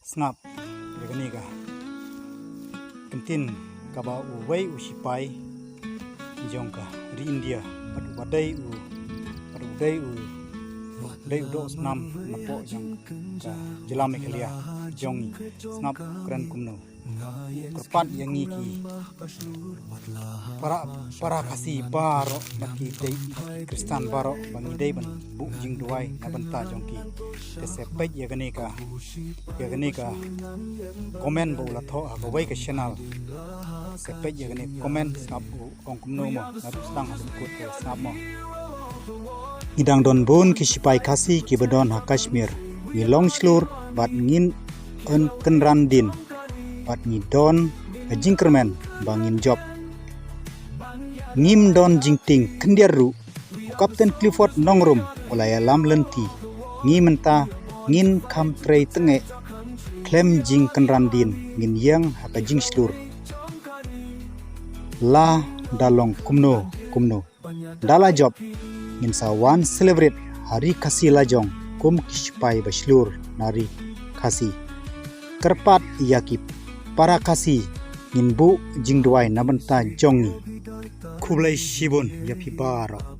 snap begini ka kentin kaba uwei usipai jong ka di India padu badai dai do snam napo jong ka jelam ikelia jong snap keren kumno kerpat yang iki para kasih baro bagi dai Kristen baro bagi dai ban bu jing duai nabanta jongki kesepet ya gani ka komen bola tho ha wai ka channel sepet ya gani komen snap ong kumno mo na stang ha kut ke snap mo idang don bon kisipai kasih ki bedon ha Kashmir ni long slur bat ngin en kenran din bat ni don jingkermen bangin job ngim don jingting kendiaru Kapten Clifford nongrum olaya lam lenti ngimenta ngin kam trei tenge klem jing kenrandin ngin yang haka jing slur la dalong kumno dala job ngin sawan celebrate hari kasih lajong kum kishpai baslur nari kasih kerpat yakip para kasih ngin bu jing duai nabenta jongi kublai shibun yapi baro